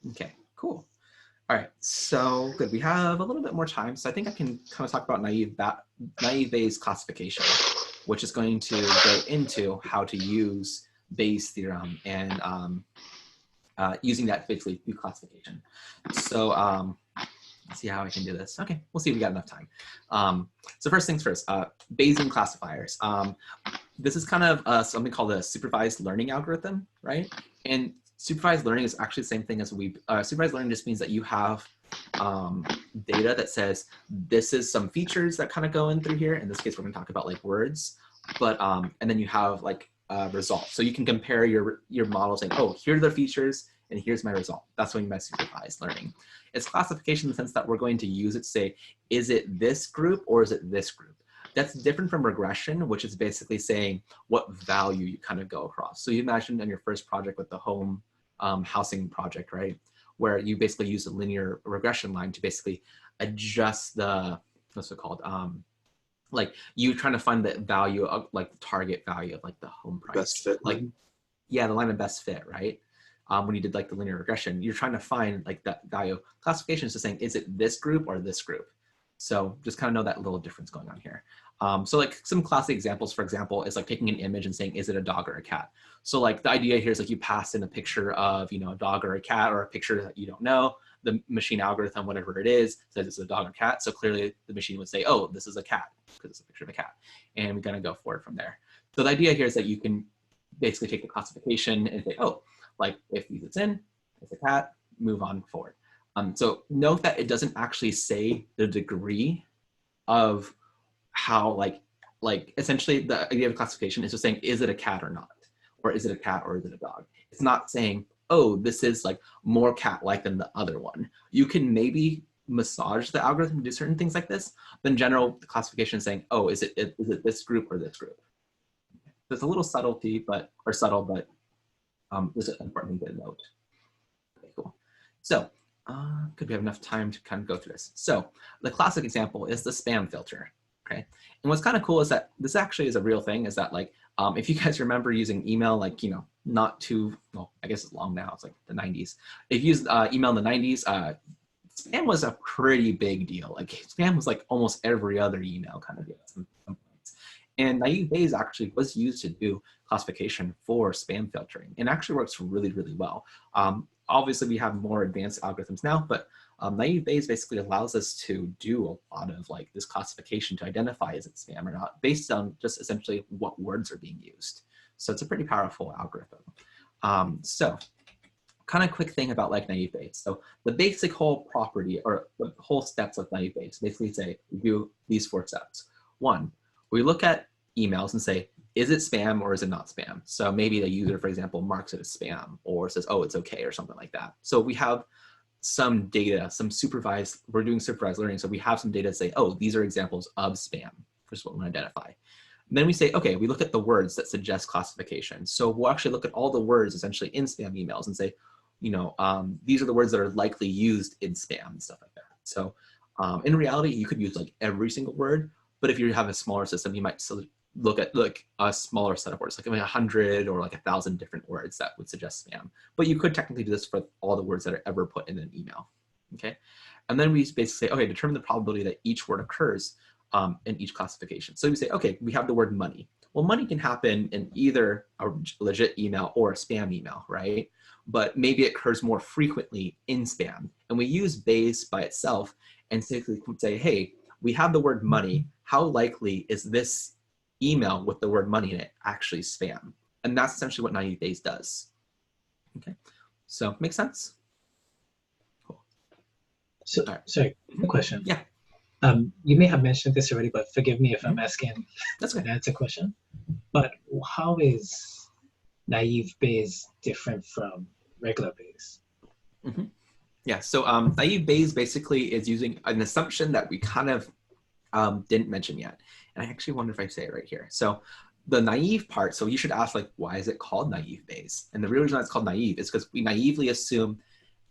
Okay, cool. All right, so good. We have a little bit more time, so I think I can kind of talk about Naive-Bayes classification, which is going to go into how to use Bayes' theorem and using that basically do classification. So let's see how I can do this. Okay, we'll see if we got enough time. So first things first, Bayesian classifiers. This is kind of something called a supervised learning algorithm, right? And supervised learning is actually the same thing as supervised learning just means that you have data that says this is some features that kind of go in through here. In this case, we're going to talk about like words, but and then you have like results. So you can compare your model saying, oh, here are the features and here's my result. That's what I mean by supervised learning. It's classification in the sense that we're going to use it to say, is it this group or is it this group? That's different from regression, which is basically saying what value you kind of go across. So you imagine on your first project with the home housing project, right? Where you basically use a linear regression line to basically adjust the, what's it called? Like you trying to find the value of like the target value of like the home price. Best fit like, line? Yeah, the line of best fit, right? When you did like the linear regression, you're trying to find like that value. Classification is just saying, is it this group or this group? So just kind of know that little difference going on here. So like some classic examples, for example, is like taking an image and saying, is it a dog or a cat? So like the idea here is like you pass in a picture of, you know, a dog or a cat or a picture that you don't know. The machine algorithm, whatever it is, says it's a dog or cat. So clearly the machine would say, oh, this is a cat because it's a picture of a cat. And we're going to go forward from there. So the idea here is that you can basically take the classification and say, oh, like if it's in, it's a cat, move on forward. So note that it doesn't actually say the degree of how like essentially the idea of classification is just saying, is it a cat or not? Or is it a cat or is it a dog? It's not saying, oh, this is like more cat-like than the other one. You can maybe massage the algorithm to do certain things like this, but in general, the classification is saying, oh, is it this group or this group? There's a little subtlety, but this is an important thing to note. Okay, cool. So could we have enough time to kind of go through this? So the classic example is the spam filter. Okay, and what's kind of cool is that this actually is a real thing. Is that like if you guys remember using email, like not too well, I guess it's long now. It's like the 90s. If you used email in the 90s, spam was a pretty big deal. Like spam was like almost every other email kind of deal. And Naivebayes actually was used to do classification for spam filtering and actually works really, really well. Obviously, we have more advanced algorithms now, but Naivebayes basically allows us to do a lot of like this classification to identify is it spam or not based on just essentially what words are being used. So it's a pretty powerful algorithm. So kind of quick thing about like Naivebayes. So the basic whole property or the whole steps of Naivebayes basically say we do these 4 steps. 1, we look at emails and say, is it spam or is it not spam? So maybe the user, for example, marks it as spam or says, oh, it's okay or something like that. So we have some data, we're doing supervised learning. So we have some data to say, oh, these are examples of spam. First what we want to identify. And then we say, okay, we look at the words that suggest classification. So we'll actually look at all the words essentially in spam emails and say, these are the words that are likely used in spam and stuff like that. So in reality, you could use like every single word, but if you have a smaller system, you might still look at like a smaller set of words, like 100 or like 1,000 different words that would suggest spam. But you could technically do this for all the words that are ever put in an email, okay? And then we basically say, okay, determine the probability that each word occurs in each classification. So we say, okay, we have the word money. Well, money can happen in either a legit email or a spam email, right? But maybe it occurs more frequently in spam. And we use Bayes by itself and simply say, hey, we have the word money. How likely is this email with the word money in it actually spam? And that's essentially what Naivebayes does. Okay, so make sense? Cool. So, sorry, a question. Yeah. You may have mentioned this already, but forgive me if I'm asking that's okay. an answer question. But how is Naivebayes different from regular Bayes? Yeah, so Naivebayes basically is using an assumption that we kind of didn't mention yet. And I actually wonder if I say it right here. So the naive part, so you should ask like, why is it called Naivebayes? And the real reason why it's called naive is because we naively assume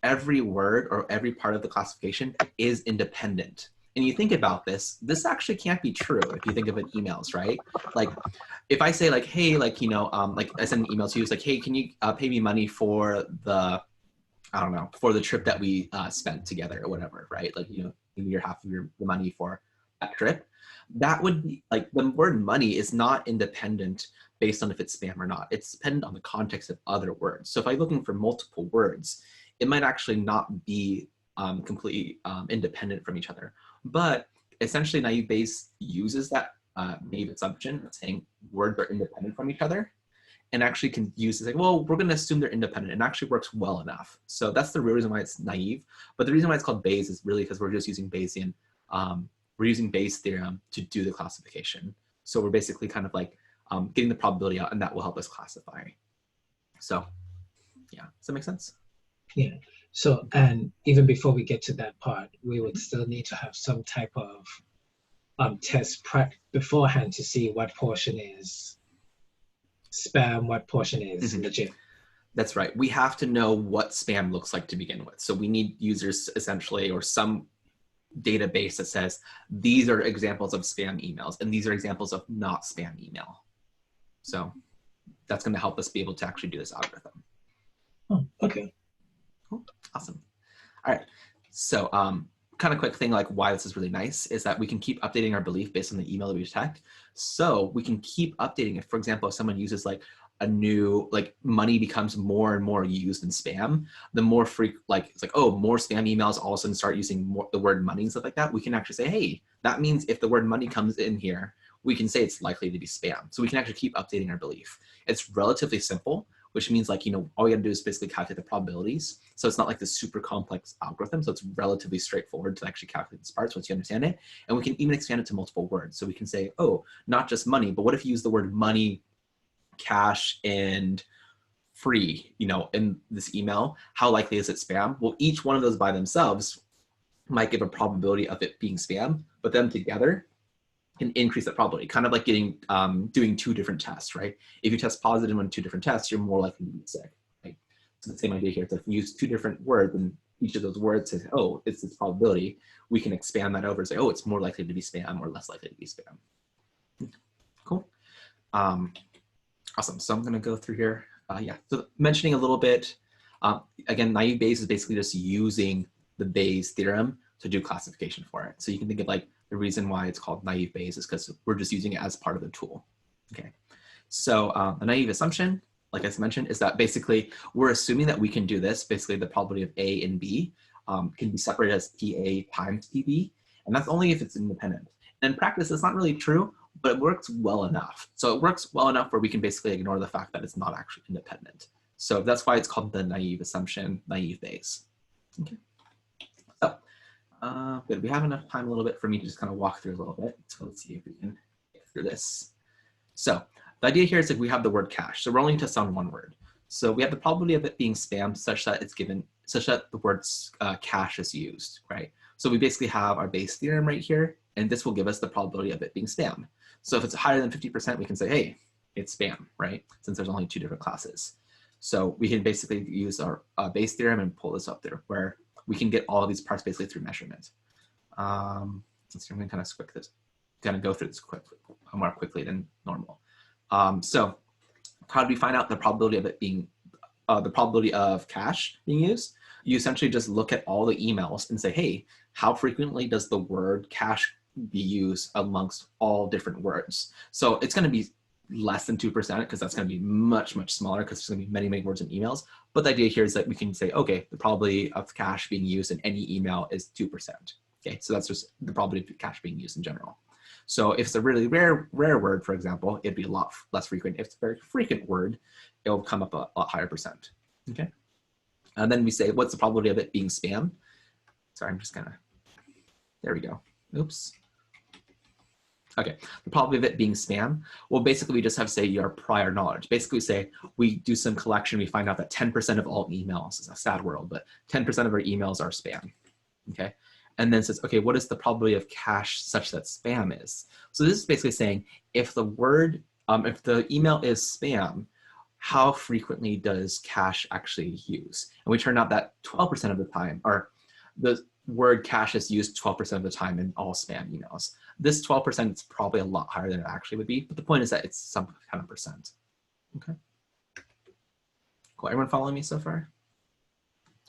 every word or every part of the classification is independent. And you think about this actually can't be true if you think of it emails, right? Like if I say like, hey, like, like I send an email to you, it's like, hey, can you pay me money for the I don't know, for the trip that we spent together or whatever, right? Like, you know, give me your half of the money for that trip. That would be like the word money is not independent based on if it's spam or not. It's dependent on the context of other words. So if I'm looking for multiple words, it might actually not be completely independent from each other. But essentially, Naivebayes uses that naive assumption of saying words are independent from each other, and actually can use to say, well, we're going to assume they're independent, and actually works well enough. So that's the real reason why it's naive. But the reason why it's called Bayes is really because we're just using Bayesian, we're using Bayes' theorem to do the classification. So we're basically kind of like getting the probability out, and that will help us classify. So yeah, does that make sense? Yeah. So, and even before we get to that part, we would still need to have some type of test prep beforehand to see what portion is spam, what portion is legit. That's right. We have to know what spam looks like to begin with. So we need users essentially, or some database that says, these are examples of spam emails, and these are examples of not spam email. So that's going to help us be able to actually do this algorithm. Oh, okay. Cool. Awesome. All right. So kind of quick thing, like why this is really nice is that we can keep updating our belief based on the email that we detect. So we can keep updating it. For example, if someone uses like a new, like money becomes more and more used in spam, the more it's like, oh, more spam emails all of a sudden start using more, the word money and stuff like that. We can actually say, hey, that means if the word money comes in here, we can say it's likely to be spam. So we can actually keep updating our belief. It's relatively simple, which means like, you know, all we gotta do is basically calculate the probabilities. So it's not like this super complex algorithm. So it's relatively straightforward to actually calculate these parts once you understand it. And we can even expand it to multiple words. So we can say, oh, not just money, but what if you use the word money, cash, and free, you know, in this email? How likely is it spam? Well, each one of those by themselves might give a probability of it being spam, but them together can increase that probability, kind of like getting doing two different tests, right? If you test positive on two different tests, you're more likely to be sick, right? So the same idea here. So if you use two different words and each of those words says, oh, it's this probability, we can expand that over and say, oh, it's more likely to be spam or less likely to be spam. Cool. Awesome. So I'm going to go through here. Yeah. So mentioning a little bit, again, Naivebayes is basically just using the Bayes theorem to do classification for it. So you can think of like the reason why it's called Naivebayes is because we're just using it as part of the tool. Okay. So a naive assumption, like I mentioned, is that basically we're assuming that we can do this. Basically, the probability of A and B can be separated as PA times PB, and that's only if it's independent. And in practice, it's not really true, but it works well enough. So it works well enough where we can basically ignore the fact that it's not actually independent. So that's why it's called the naive assumption, Naivebayes. Okay. So good. We have enough time a little bit for me to just kind of walk through a little bit. So let's see if we can get through this. So the idea here is that we have the word cash. So we're only just on one word. So we have the probability of it being spam such that it's given, such that the word cash is used, right? So we basically have our Bayes theorem right here, and this will give us the probability of it being spam. So if it's higher than 50%, we can say, hey, it's spam, right? Since there's only two different classes. So we can basically use our Bayes theorem and pull this up there where we can get all of these parts basically through measurement. Let's see, I'm gonna kind of go through this more quickly than normal. So how do we find out the probability of it being, the probability of cash being used? You essentially just look at all the emails and say, hey, how frequently does the word cash be used amongst all different words? So it's going to be less than 2% because that's going to be much, much smaller because there's going to be many, many words in emails. But the idea here is that we can say, okay, the probability of cash being used in any email is 2%. Okay, so that's just the probability of cash being used in general. So if it's a really rare word, for example, it'd be a lot less frequent. If it's a very frequent word, it'll come up a lot higher percent. Okay. And then we say, what's the probability of it being spam? Sorry, I'm just gonna, there we go. Oops. Okay, the probability of it being spam, well, basically we just have to say your prior knowledge. Basically we say, we do some collection, we find out that 10% of all emails, it's a sad world, but 10% of our emails are spam, okay? And then says, okay, what is the probability of cash such that spam is? So this is basically saying, if the word, if the email is spam, how frequently does cash actually use? And we turned out that 12% of the time, or the word cash is used 12% of the time in all spam emails. This 12% is probably a lot higher than it actually would be, but the point is that it's some kind of percent. Okay. Cool, everyone following me so far?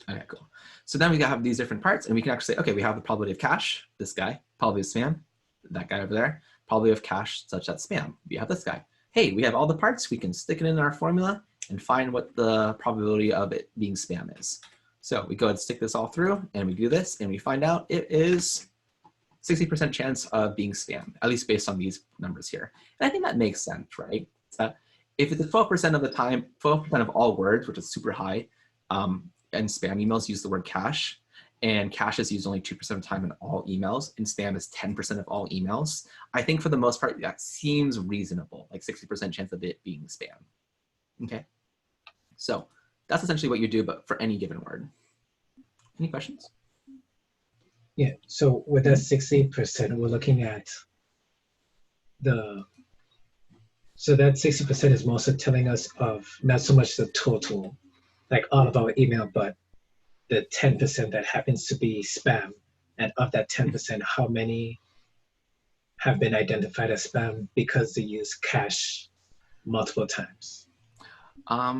Okay, cool. So then we have these different parts, and we can actually say, okay, we have the probability of cache, this guy, probability of spam, that guy over there, probability of cache such that spam, we have this guy. Hey, we have all the parts, we can stick it in our formula and find what the probability of it being spam is. So we go and stick this all through, and we do this, and we find out it is 60% chance of being spam, at least based on these numbers here. And I think that makes sense, right? If it's 12% of the time, 12% of all words, which is super high, and spam emails use the word cache, and cache is used only 2% of the time in all emails, and spam is 10% of all emails. I think for the most part, that seems reasonable, like 60% chance of it being spam. Okay, so that's essentially what you do, but for any given word. Any questions? Yeah, so with that 60%, we're looking at so that 60% is mostly telling us of not so much the total, like all of our email, but the 10% that happens to be spam. And of that 10%, how many have been identified as spam because they use cache multiple times? Let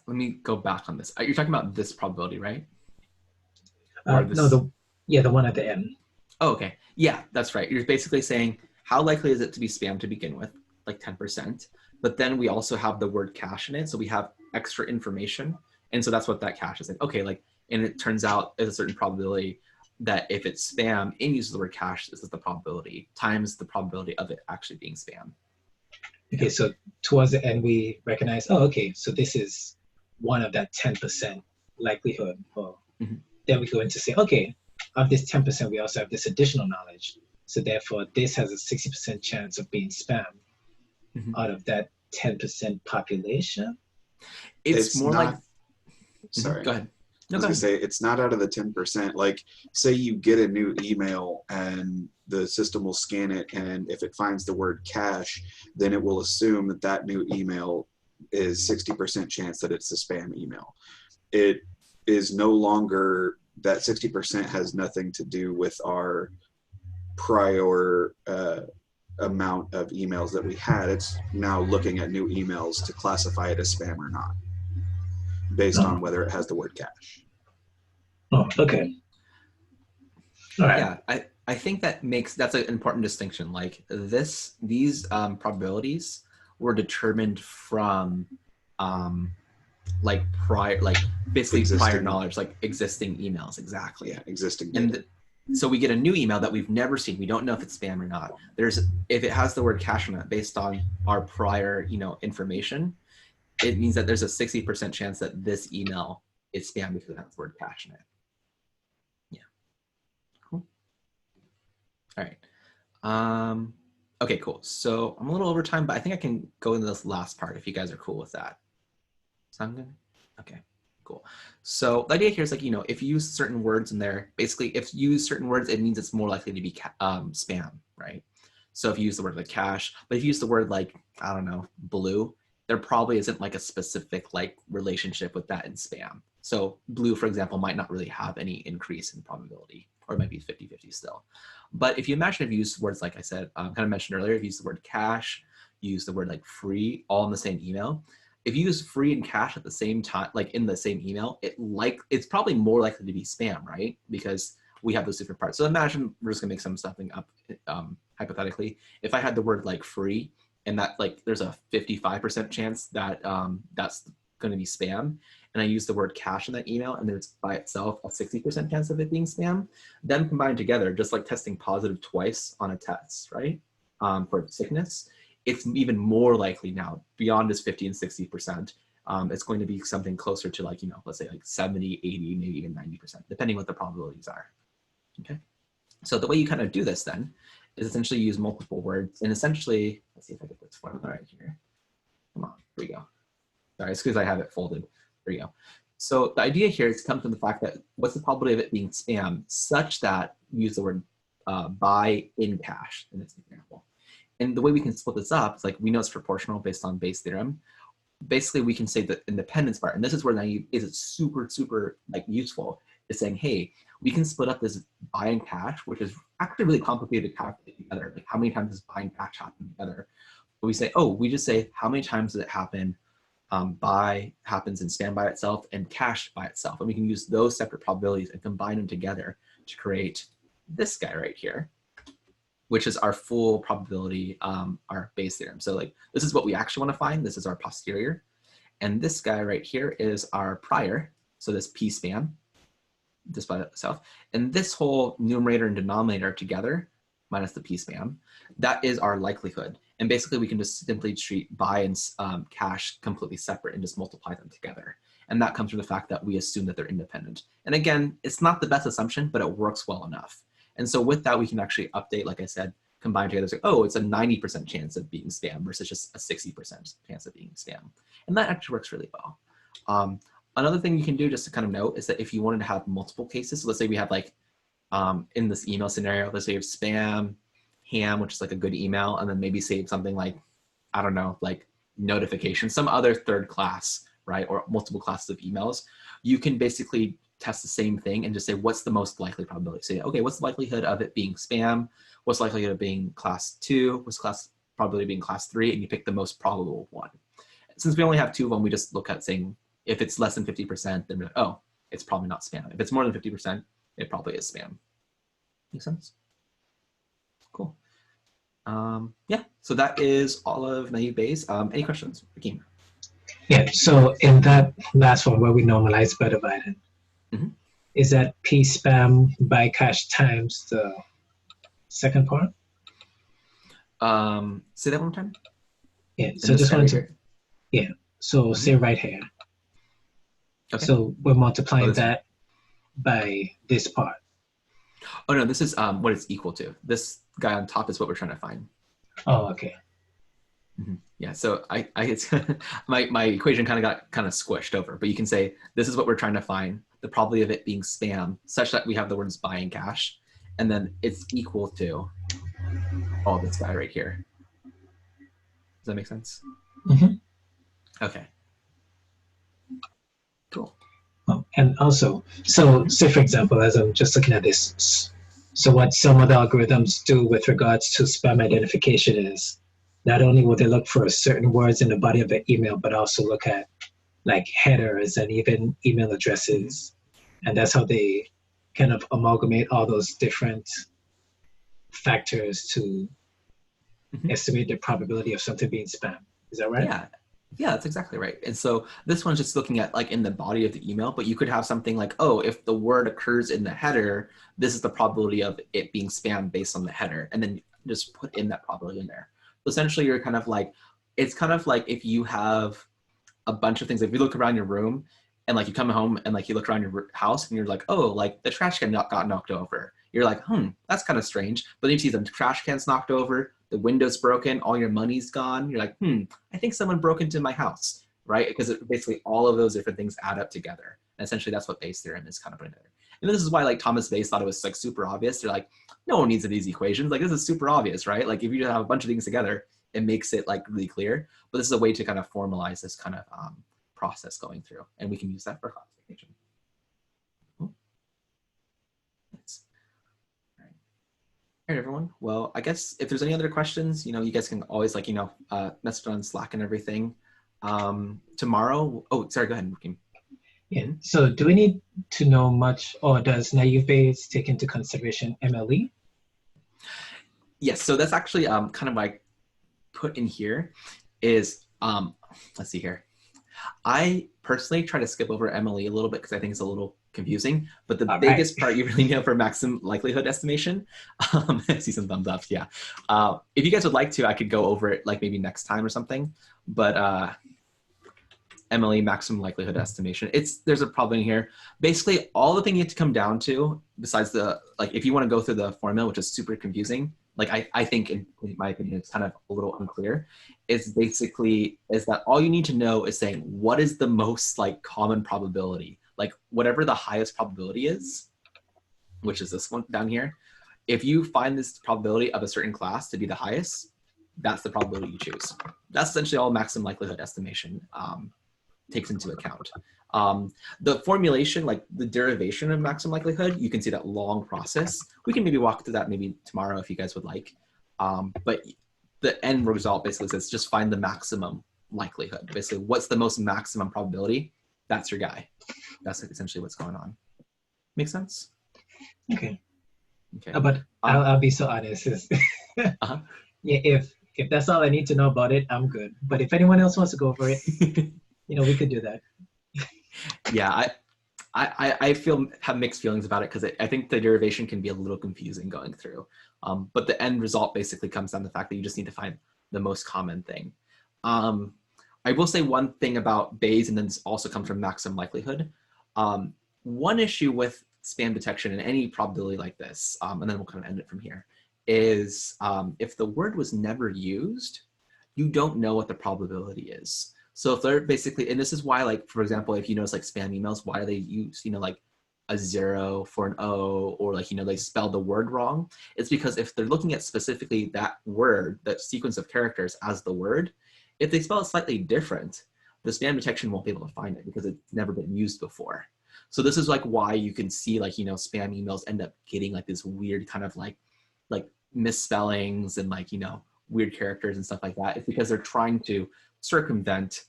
me go back on this. You're talking about this probability, right? No, the one at the end. Oh, okay. Yeah, that's right. You're basically saying how likely is it to be spam to begin with, like 10%. But then we also have the word cache in it, so we have extra information, and so that's what that cache is like. Okay, like, and it turns out there's a certain probability that if it's spam and uses the word cache, this is the probability times the probability of it actually being spam. Okay, so towards the end we recognize, oh, okay, so this is one of that 10% likelihood. Or then we go into say, okay, of this 10%, we also have this additional knowledge. So therefore, this has a 60% chance of being spam out of that 10% population. It's more not, like, sorry. Go ahead. No, I was going to say, it's not out of the 10%. Like, say you get a new email and the system will scan it, and if it finds the word cache, then it will assume that that new email is 60% chance that it's a spam email. It is no longer, that 60% has nothing to do with our prior amount of emails that we had. It's now looking at new emails to classify it as spam or not, based on whether it has the word cache. Oh, okay. All right. Yeah, I think that's an important distinction. Like these probabilities were determined from basically prior knowledge, like existing emails. Exactly. Yeah, existing data. And so we get a new email that we've never seen. We don't know if it's spam or not. If it has the word cache on it based on our prior, information, it means that there's a 60% chance that this email is spam because it has the word cache in it. Yeah. Cool. All right. Okay, cool. So I'm a little over time, but I think I can go into this last part if you guys are cool with that. Sound good? Okay, cool. So the idea here is like, if you use certain words in there, basically if you use certain words, it means it's more likely to be spam, right? So if you use the word like cache, but if you use the word like, I don't know, blue, there probably isn't like a specific like relationship with that in spam. So blue, for example, might not really have any increase in probability, or it might be 50-50 still. But if you imagine if you use words like I said, kind of mentioned earlier, if you use the word cache, you use the word like free, all in the same email. If you use free and cache at the same time, like in the same email, it's probably more likely to be spam, right? Because we have those different parts. So imagine we're just gonna make something up hypothetically. If I had the word like free, and that like there's a 55% chance that that's going to be spam, and I use the word cache in that email, and there's by itself a 60% chance of it being spam, them combined together, just like testing positive twice on a test, right? For sickness, it's even more likely now, beyond this 50 and 60%, it's going to be something closer to like, let's say like 70, 80, maybe even 90%, depending what the probabilities are, okay? So the way you kind of do this then is essentially use multiple words, and essentially, let's see if I get this formula right here. Come on, here we go. Sorry, it's because I have it folded. There you go. So the idea here is come from the fact that what's the probability of it being spam such that we use the word by in cache in this example. And the way we can split this up is like, we know it's proportional based on Bayes' theorem. Basically, we can say the independence part, and this is where naive is super, super like useful, is saying, hey, we can split up this by and cache, which is actually really complicated to calculate together. Like how many times does by and cache happen together? But we say, oh, we just say how many times does it happen By happens in spam by itself, and cache by itself. And we can use those separate probabilities and combine them together to create this guy right here, which is our full probability, our Bayes theorem. So like, this is what we actually want to find. This is our posterior. And this guy right here is our prior. So this P spam, this by itself. And this whole numerator and denominator together, minus the P spam, that is our likelihood. And basically we can just simply treat by and cache completely separate and just multiply them together. And that comes from the fact that we assume that they're independent. And again, it's not the best assumption, but it works well enough. And so with that, we can actually update, like I said, combine together, say, oh, it's a 90% chance of being spam versus just a 60% chance of being spam. And that actually works really well. Another thing you can do just to kind of note is that if you wanted to have multiple cases, so let's say we have like, in this email scenario, let's say you have spam, ham, which is like a good email, and then maybe save something like, I don't know, like notification, some other third class, right? Or multiple classes of emails. You can basically test the same thing and just say, what's the most likely probability? Say, okay, what's the likelihood of it being spam? What's the likelihood of being class 2? What's probability of being class 3? And you pick the most probable one. Since we only have 2 of them, we just look at saying, if it's less than 50%, then we're like, oh, it's probably not spam. If it's more than 50%, it probably is spam. Make sense? Cool. Yeah, so that is all of Naivebayes. Any questions, Hakeem? Yeah, so in that last one where we normalize by dividing, is that P spam by cache times the second part? Say that one more time. Yeah, so just wanted to, yeah, so say right here. Okay. So we're multiplying that by this part. Oh no, this is what it's equal to. This guy on top is what we're trying to find. Oh, okay. Yeah, so it's my equation kind of got squished over, but you can say this is what we're trying to find, the probability of it being spam, such that we have the words by and cache, and then it's equal to this guy right here. Does that make sense? Okay. Cool. And also, so say for example, as I'm just looking at this, so what some of the algorithms do with regards to spam identification is not only will they look for certain words in the body of the email, but also look at like headers and even email addresses. And that's how they kind of amalgamate all those different factors to estimate the probability of something being spam. Is that right? Yeah, that's exactly right. And so this one's just looking at like in the body of the email, but you could have something like, oh, if the word occurs in the header, this is the probability of it being spam based on the header. And then just put in that probability in there. So essentially you're kind of like, it's kind of like if you have a bunch of things, if you look around your room and like you come home and like you look around your house and you're like, oh, like the trash can got knocked over. You're like, that's kind of strange. But then you see the trash can's knocked over, the window's broken, all your money's gone. You're like, I think someone broke into my house, right? Because basically all of those different things add up together. And essentially that's what Bayes' theorem is kind of putting together. And this is why like Thomas Bayes thought it was like super obvious. They're like, no one needs these equations. Like this is super obvious, right? Like if you just have a bunch of things together, it makes it like really clear. But this is a way to kind of formalize this kind of process going through. And we can use that for classification. Thanks. All right, everyone. Well, I guess if there's any other questions, you guys can always like, message on Slack and everything. Tomorrow, sorry, go ahead, Hakeem. Yeah, so do we need to know much, or does Naivebayes take into consideration MLE? Yes, so that's actually kind of like put in here is, let's see here. I personally try to skip over MLE a little bit because I think it's a little confusing, but the biggest part you really know for maximum likelihood estimation, I see some thumbs up, yeah. If you guys would like to, I could go over it like maybe next time or something, but MLE, maximum likelihood estimation, there's a problem here. Basically, all the thing you have to come down to, besides the, like if you want to go through the formula, which is super confusing, like I think in my opinion, it's kind of a little unclear, is that all you need to know is saying, what is the most like common probability? Like whatever the highest probability is, which is this one down here, if you find this probability of a certain class to be the highest, that's the probability you choose. That's essentially all maximum likelihood estimation takes into account. The formulation, like the derivation of maximum likelihood, you can see that long process. We can maybe walk through that maybe tomorrow if you guys would like. But the end result basically says just find the maximum likelihood. Basically, what's the most maximum probability? That's your guy. That's essentially what's going on. Make sense? Okay. Okay. But I'll be so honest. Uh-huh. Yeah, if that's all I need to know about it, I'm good. But if anyone else wants to go for it, we could do that. Yeah, I have mixed feelings about it because I think the derivation can be a little confusing going through. But the end result basically comes down to the fact that you just need to find the most common thing. I will say one thing about Bayes, and then this also comes from maximum likelihood. One issue with spam detection and any probability like this, and then we'll kind of end it from here, is if the word was never used, you don't know what the probability is. So if they're basically, and this is why, like, for example, if you notice like spam emails, why do they use, like a 0 for an O, or like, they spell the word wrong? It's because if they're looking at specifically that word, that sequence of characters as the word, if they spell it slightly different, the spam detection won't be able to find it because it's never been used before. So this is like why you can see like, spam emails end up getting like this weird kind of like misspellings and like, weird characters and stuff like that. It's because they're trying to circumvent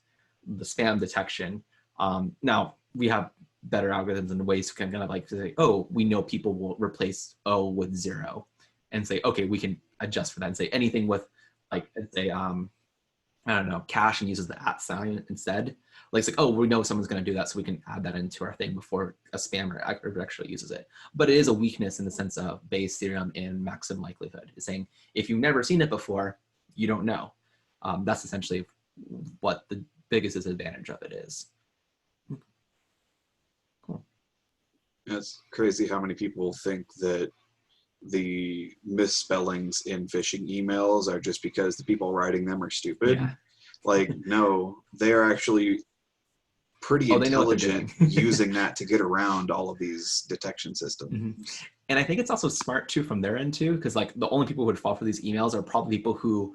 the spam detection. Now we have better algorithms and ways to kind of like say, oh, we know people will replace O with 0 and say, okay, we can adjust for that and say anything with like, say, I don't know, cache and uses the @ sign instead. Like it's like, oh, we know someone's going to do that, so we can add that into our thing before a spammer actually uses it. But it is a weakness in the sense of Bayes' theorem and maximum likelihood. It's saying if you've never seen it before, you don't know. That's essentially what the biggest disadvantage of it is. Cool. It's crazy how many people think that the misspellings in phishing emails are just because the people writing them are stupid. Yeah. Like, no, they are actually pretty intelligent using that to get around all of these detection systems. Mm-hmm. And I think it's also smart too from their end too, because like the only people who would fall for these emails are probably people who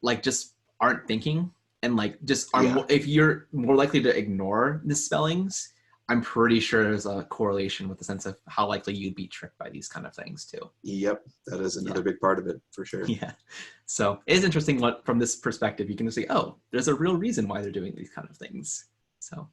like just aren't thinking and like just are more, if you're more likely to ignore the spellings, I'm pretty sure there's a correlation with the sense of how likely you'd be tricked by these kind of things too. Yep, that is another big part of it for sure. Yeah, so it is interesting what from this perspective you can say, oh, there's a real reason why they're doing these kind of things. So